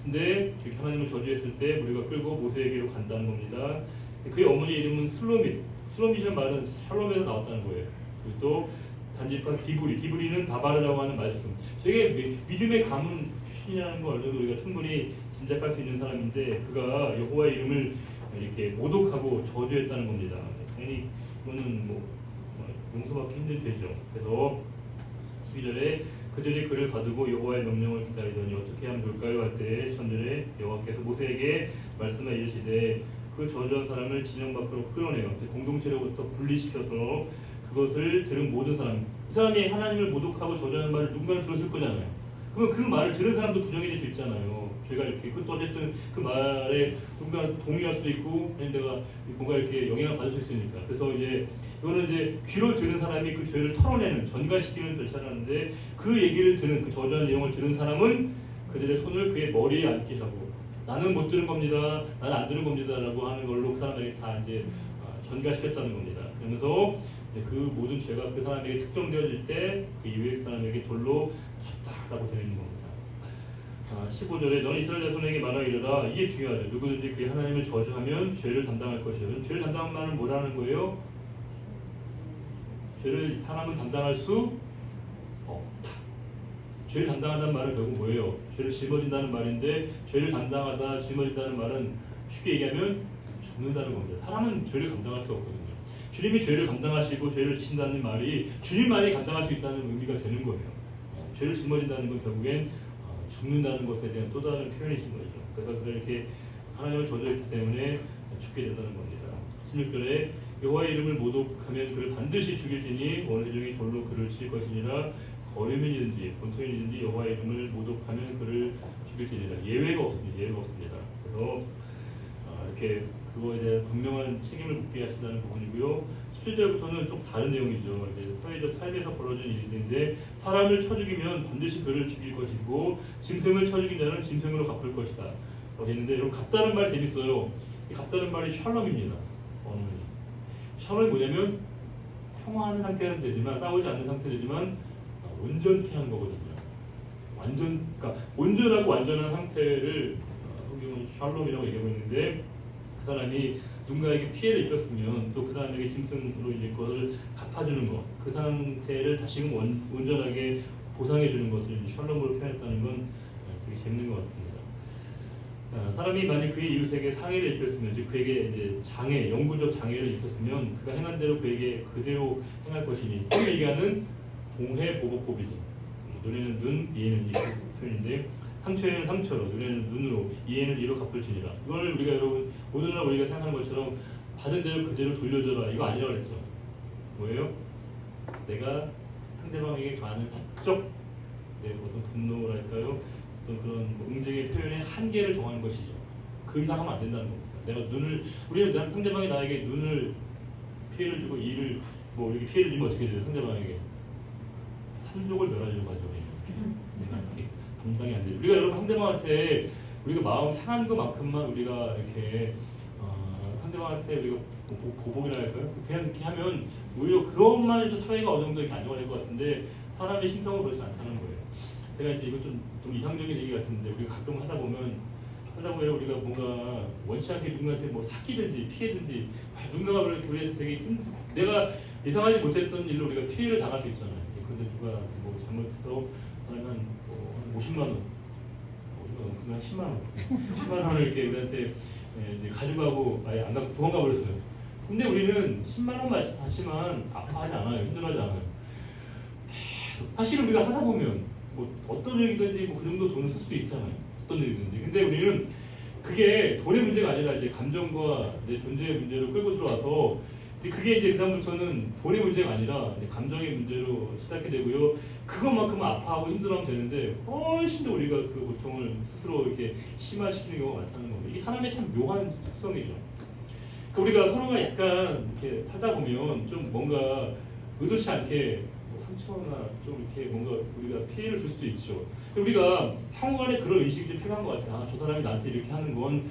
근데 이렇게 하나님을 저주했을 때 우리가 끌고 모세에게로 간다는 겁니다. 그의 어머니 이름은 슬로밋, 슬로밋이라는 말은 샬롬에서 나왔다는 거예요. 그리고 또 단지판 디브리는 바바르라고 하는 말씀. 되게 믿음의 가문 출신이라는 걸 우리가 충분히 짐작할 수 있는 사람인데 그가 여호와의 이름을 이렇게 모독하고 저주했다는 겁니다. 당연히 이거는 뭐 용서받기 힘든 죄죠. 그래서 12절에 그들이 그를 가두고 여호와의 명령을 기다리더니 어떻게 하면 좋을까요? 할 때 13절에 여호와께서 모세에게 말씀하 이르시되 그 저주한 사람을 진영 밖으로 끌어내요. 공동체로부터 분리시켜서 그것을 들은 모든 사람, 이 사람이 하나님을 모독하고 저주하는 말을 누군가는 들었을 거잖아요. 그러면 그 말을 들은 사람도 부정이 될 수 있잖아요. 죄가 이렇게 또 어쨌든 그 말에 누군가 동의할 수도 있고 아니면 내가 뭔가 이렇게 영향을 받을 수 있으니까. 그래서 이제 이거는 이제 귀로 들은 사람이 그 죄를 털어내는, 전가시키는 절차라는데 그 얘기를 들은, 그 저주한 내용을 들은 사람은 그들의 손을 그의 머리에 앉게 하고 나는 못 들은 겁니다, 나는 안 들은 겁니다라고 하는 걸로 그 사람에게 다 이제 전가시켰다는 겁니다. 그러면서 그 모든 죄가 그 사람에게 특정되어질 때 그 이후에 그 사람에게 돌로 쳤다라고 되어 있는 겁니다. 15절에 너는 이스라엘 자손에게 말하여 이르라. 이게 중요하죠. 누구든지 그의 하나님을 저주하면 죄를 담당할 것이요. 죄를 담당한 말은 뭐라는 거예요? 죄를 사람은 담당할 수 없다. 죄를 담당한다는 말은 결국 뭐예요? 죄를 짊어진다는 말인데 죄를 담당하다, 짊어진다는 말은 쉽게 얘기하면 죽는다는 겁니다. 사람은 죄를 감당할 수 없거든요. 주님이 죄를 감당하시고 죄를 지신다는 말이 주님만이 감당할 수 있다는 의미가 되는 거예요. 죄를 짊어진다는 건 결국엔 죽는다는 것에 대한 또 다른 표현이신 거죠. 그래서 그렇게 하나님을 저주했기 때문에 죽게 된다는 겁니다. 16절에 여호와의 이름을 모독하면 그를 반드시 죽일지니 온 회중이 돌로 그를 칠 것이니라. 거류민이든지 본토인이든지 여호와의 이름을 모독하면 그를 죽일지니라. 예외가 없습니다. 예외가 없습니다. 그래서 이렇게 그거에 대한 분명한 책임을 묻게 하신다는 부분이고요. 17절부터는 좀 다른 내용이죠. 사회적 삶에서 벌어진 일인데 사람을 쳐 죽이면 반드시 그를 죽일 것이고 짐승을 쳐 죽인 자는 짐승으로 갚을 것이다. 했는데 여러분 갚다는 말 재밌어요. 이 갚다는 말이 샬롬입니다. 샬롬이 뭐냐면 평화하는 상태는 되지만 싸우지 않는 상태지만 온전케 한 거거든요. 그러니까 온전하고 완전한 상태를 성경은 샬롬이라고 얘기하고 있는데 그 사람이 누군가에게 피해를 입혔으면 또 그 사람에게 짐승으로 이제 그것을 갚아주는 것, 그 상태를 다시금 온전하게 보상해주는 것을 샬롬으로 표현했다는 건 되게 재밌는 것 같습니다. 사람이 만약 그의 이웃에게 상해를 입혔으면, 즉 그에게 이제 장애, 영구적 장애를 입혔으면 그가 행한 대로 그에게 그대로 행할 것이니, 소위 얘기하는 동해보복법이죠. 눈에는 눈, 이에는 이 표현인데, 상처에는 상처로, 눈에는 눈으로, 이에는 이로 갚을지니라. 이걸 우리가 여러분 오늘날 우리가 생각하는 것처럼 받은 대로 그대로 돌려줘라, 이거 아니라고 그랬어. 뭐예요? 내가 상대방에게 가하는 사적 어떤 분노랄까요? 어떤 그런 응징의 표현의 한계를 정하는 것이죠. 그 이상 하면 안 된다는 겁니다. 우리는 상대방이 나에게 눈을 피해를 주고 이를 뭐 이렇게 피해를 주면 어떻게 돼요? 상대방에게 산족을 멸하려고 하죠. 내가 감당이 안 돼요. 우리가 여러분 상대방한테 우리가 마음 상한 것만큼만 우리가 이렇게 상대방한테 우리가 보복이라 할까요? 그냥 이렇게 하면 오히려 그것만 해도 사회가 어느 정도 이렇게 안정화될 것 같은데 사람의 심성은 그렇지 않다는 거예요. 제가 이제 이거 좀 이상적인 얘기 같은데 우리가 가끔 하다 보면 우리가 뭔가 원치 않게 누군가한테 뭐 사기든지 피해든지 누군가가 우리한테 되게 내가 예상하지 못했던 일로 우리가 피해를 당할 수 있잖아요. 근데 누가 뭐 잘못해서 한 50만 원, 그냥 10만 원, 10만 원을 이렇게 우리한테 이제 가져가고 아예 안 갖고 도망가 버렸어요. 근데 우리는 10만 원 받지만 아파하지 않아요, 힘들어하지 않아요. 계속 사실 우리가 하다 보면 뭐 어떤 일이든지 뭐 그 정도 돈을 쓸 수도 있잖아요. 어떤 일이든지. 근데 우리는 그게 돈의 문제가 아니라 이제 감정과 내 존재의 문제로 끌고 들어와서 그게 이제 그다음부터는 돈의 문제가 아니라 이제 감정의 문제로 시작이 되고요. 그것만큼은 아파하고 힘들어하면 되는데 훨씬 더 우리가 그 고통을 스스로 이렇게 심화시키는 경우가 많다는 겁니다. 이게 사람의 참 묘한 특성이죠. 그러니까 우리가 서로가 약간 이렇게 하다 보면 좀 뭔가 의도치 않게 상처나 좀 이렇게 뭔가 우리가 피해를 줄 수도 있죠. 우리가 상호간에 그런 의식이 좀 필요한 것 같아요. 저 사람이 나한테 이렇게 하는 건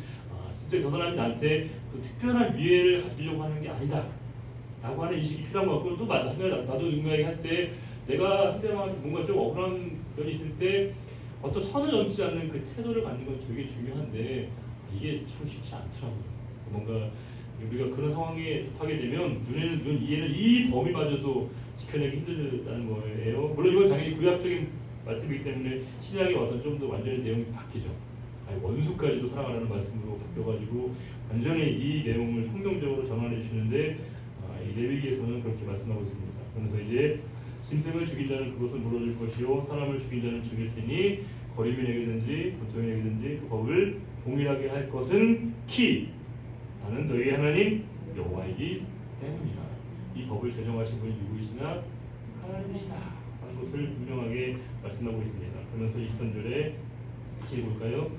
진짜 저 사람이 나한테 그 특별한 위해를 가지려고 하는 게 아니다 라고 하는 인식이 필요한 것 같고, 또 나도 누군가에게 할 때 내가 상대방한테 뭔가 좀 억울한 면이 있을 때 어떤 선을 넘지 않는 그 태도를 갖는 건 되게 중요한데 이게 참 쉽지 않더라고요. 뭔가 우리가 그런 상황에 접하게 되면 눈에는 눈, 이에는 이 범위마저도 지켜내기 힘들다는 거예요. 물론 이건 당연히 구약적인 말씀이기 때문에 신약에 와서 좀 더 완전히 내용이 바뀌죠. 원수까지도 사랑하라는 말씀으로 바뀌어가지고 완전히 이 내용을 성경적으로 전환해 주시는데 이 레위기에서는 그렇게 말씀하고 있습니다. 그러면서 이제 짐승을 죽인 자는 그것을 물어줄 것이요 사람을 죽인 자는 죽일 테니 거리민에게든지 보통에게든지 그 법을 동일하게 할 것은 나는 너희 하나님 여호와이기 때문이라. 이 법을 제정하신 분이 누구이시나 하나님이시다 하는 것을 분명하게 말씀하고 있습니다. 그러면서 23절에 같이 볼까요?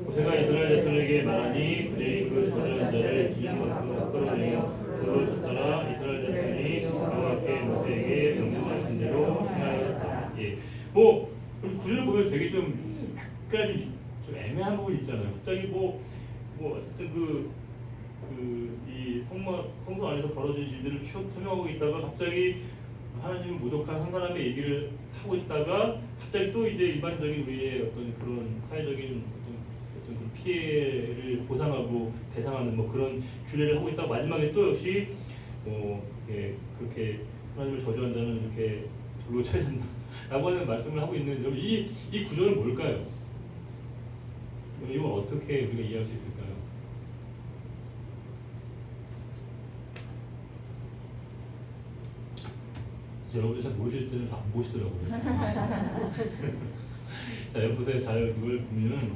모세가 이스라엘 자손에게 말하니 그들이 그 저주한 자를 지금 앞으로 끌어내어 그로 쫓아라. 이스라엘 자손이 여호와께 모세에게 명령하신 대로 행하였다. 뭐 구절을 보면 되게 좀 약간 좀 애매한 부분이 있잖아요. 갑자기 뭐 어쨌든 이 성소 안에서 벌어진 일들을 쭉 설명하고 있다가 갑자기 하나님을 모독한 한 사람의 얘기를 하고 있다가 갑자기 또 이제 일반적인 우리의 어떤 그런 사회적인 어떤 그런 피해를 보상하고 배상하는 뭐 그런 규례를 하고 있다가 마지막에 또 역시 그렇게 하나님을 저주한 자는 이렇게 돌로 쳐야 된다라고 하는 말씀을 하고 있는 여러분 이 구조는 뭘까요? 이걸 어떻게 우리가 이해할 수 있을까요? 여러분들 잘 모르실 때는 안 보시더라고요. 자, 여기 보세요. 잘 이걸 보면은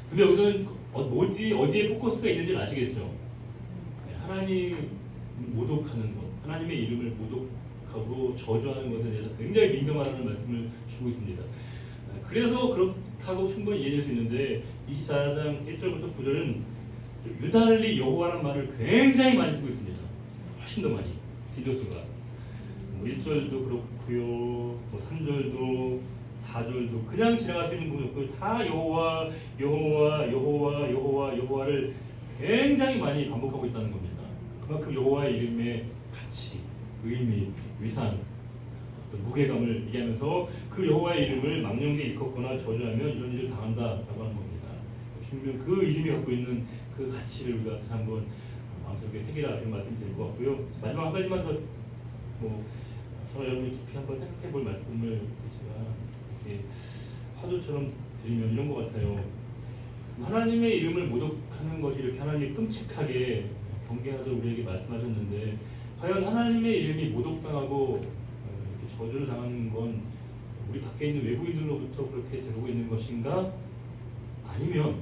근데 여기서는 어디에 포커스가 있는지 아시겠죠? 하나님 모독하는 것, 하나님의 이름을 모독하고 저주하는 것에 대해서 굉장히 민감하다는 말씀을 주고 있습니다. 그래서 그렇다고 충분히 이해될 수 있는데 24장 1절부터 9절은 유달리 여호와라는 말을 굉장히 많이 쓰고 있습니다. 훨씬 더 많이 딜로스가 1절도 그렇고요, 뭐 3절도 4절도 그냥 지나갈 수 있는 부분이 없고 다 여호와를 굉장히 많이 반복하고 있다는 겁니다. 그만큼 여호와의 이름의 가치, 의미, 위상, 어떤 무게감을 얘기하면서 그 여호와의 이름을 망령되이 일컫거나 저주하면 이런 일을 당한다라고 하는 겁니다. 주님은 그 이름이 갖고 있는 그 가치를 우리가 다시 한번 마음속에 새기라 이런 말씀 드릴 것 같고요. 마지막 한 가지만 더 저와 여러분이 깊이 한번 생각해 볼 말씀을 제가 이렇게 화두처럼 드리면 이런 것 같아요. 하나님의 이름을 모독하는 것이 이렇게 하나님이 끔찍하게 경계하도록 우리에게 말씀하셨는데 과연 하나님의 이름이 모독당하고 이렇게 저주를 당하는 건 우리 밖에 있는 외부인들로부터 그렇게 되고 있는 것인가? 아니면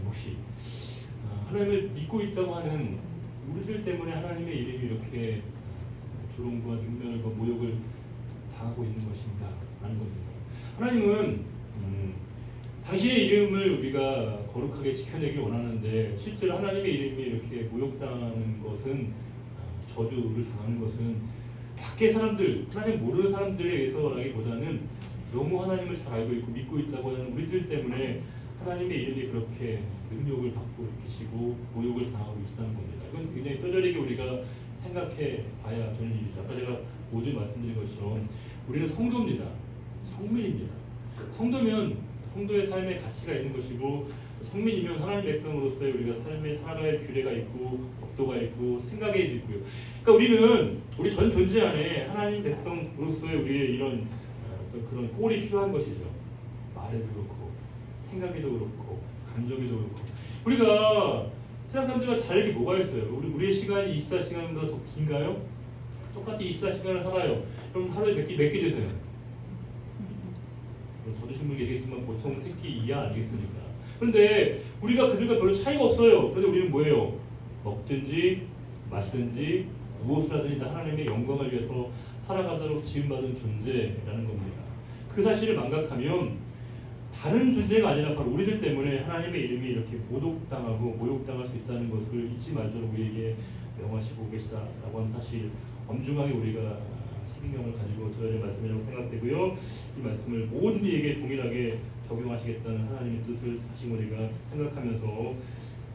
혹시 하나님을 믿고 있다고 하는 우리들 때문에 하나님의 이름이 이렇게 조롱과 능멸과 모욕을 당하고 있는 것인가 하는 겁니다. 하나님은 당신의 이름을 우리가 거룩하게 지켜내길 원하는데 실제로 하나님의 이름이 이렇게 모욕당하는 것은 저주를 당하는 것은 밖에 사람들, 하나님 모르는 사람들에 의해서라기보다는 너무 하나님을 잘 알고 있고 믿고 있다고 하는 우리들 때문에 하나님의 이름이 그렇게 능력을 받고 계시고 모욕을 당하고 있다는 겁니다. 이건 굉장히 뼈저리게 우리가 생각해 봐야 되는 일이죠. 아까 제가 모두 말씀드린 것처럼 우리는 성도입니다. 성민입니다. 성도면 성도의 삶에 가치가 있는 것이고 성민이면 하나님 백성으로서의 우리가 삶에 살아가야 할 규례가 있고 법도가 있고 생각이 있고요. 그러니까 우리 전 존재 안에 하나님 백성으로서의 우리의 이런 그런 꼴이 필요한 것이죠. 말에도 그렇고 생각에도 그렇고 감정에도 그렇고 우리가 세상 사람들과 다르게 뭐가 있어요? 우리의 시간이 24시간보다 더 긴가요? 똑같이 24시간을 살아요. 그럼 하루에 몇 개 드세요? 저도 신문 얘기했지만 보통 새끼 이하 아니겠습니까? 그런데 우리가 그들과 별로 차이가 없어요. 그런데 우리는 뭐예요? 먹든지 마시든지 무엇을 하든지 다 하나님의 영광을 위해서 살아가도록 지음받은 존재라는 겁니다. 그 사실을 망각하면 다른 존재가 아니라 바로 우리들 때문에 하나님의 이름이 이렇게 모독당하고 모욕당할 수 있다는 것을 잊지 말도록 우리에게 명하시고 계시다라고 하는 사실 엄중하게 우리가 책임감을 가지고 들어야 될 말씀이라고 생각되고요. 이 말씀을 모든 이에게 동일하게 적용하시겠다는 하나님의 뜻을 다시 우리가 생각하면서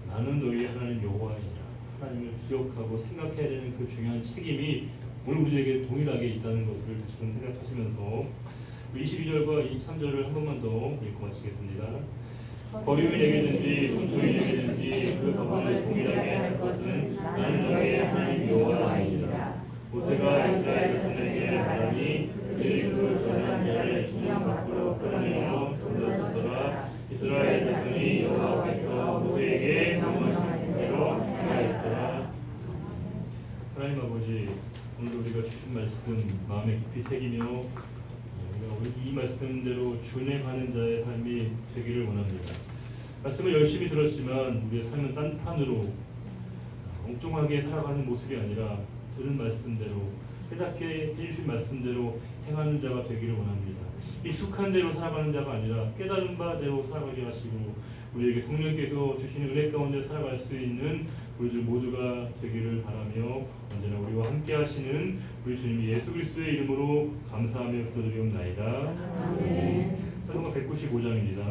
나는 너희의 하나님 여호와이니라 하나님을 기억하고 생각해야 되는 그 중요한 책임이 오늘 우리에게 동일하게 있다는 것을 다시 생각하시면서 22절과 23절을 한 번만 더 읽고 마치겠습니다. 거류이 내게든지 돈토이 내게든지 그 법을 동일하게 할 것은 나는 너희의 하나님 여호와이니라. 모세가 이스라엘 자손에게 말하니 그들이 그 저주한 자를 진영 밖으로 끌어내어 돌려줬더라. 이스라엘 자손이 여호와께서 모세에게 명령하신 대로 하였더라. 하나님 아버지, 오늘 우리가 주신 말씀 마음에 깊이 새기며 이 말씀대로 준행하는 자의 삶이 되기를 원합니다. 말씀을 열심히 들었지만 우리의 삶은 딴판으로 엉뚱하게 살아가는 모습이 아니라 들은 말씀대로 깨닫게 해주신 말씀대로 행하는 자가 되기를 원합니다. 익숙한 대로 살아가는 자가 아니라 깨달은 바대로 살아가게 하시고 우리에게 성령께서 주시는 은혜 가운데 살아갈 수 있는 우리들 모두가 되기를 바라며 언제나 우리와 함께 하시는 우리 주님 예수 그리스도의 이름으로 감사하며 기도드리옵나이다. 아멘. 찬송가 195장입니다.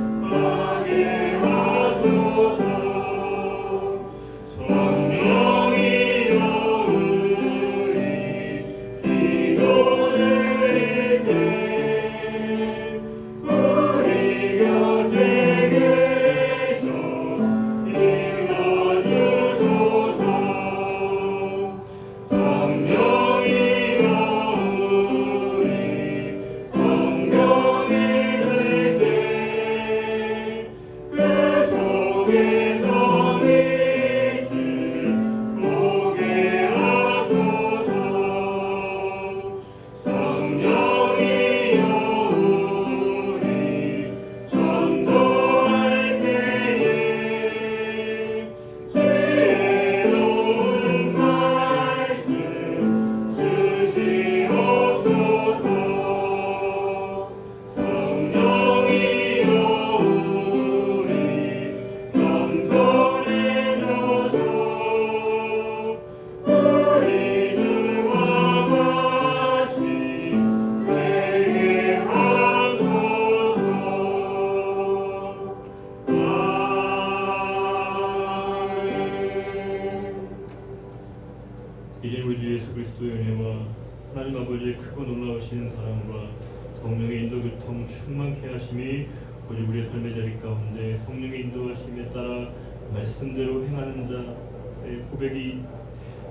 찬양하게 하나님 아버지의 크고 놀라우신 사랑과 성령의 인도 교통 충만케 하심이 오직 우리의 삶의 자리 가운데 성령의 인도하심에 따라 말씀대로 행하는 자의 고백이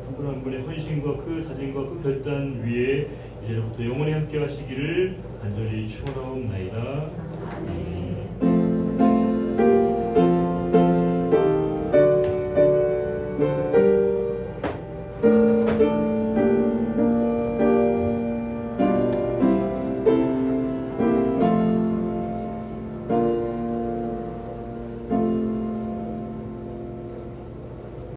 한 분 한 분의 헌신과 그 다짐과 그 결단 위에 이제부터 영원히 함께 하시기를 간절히 축원하옵나이다. 아멘.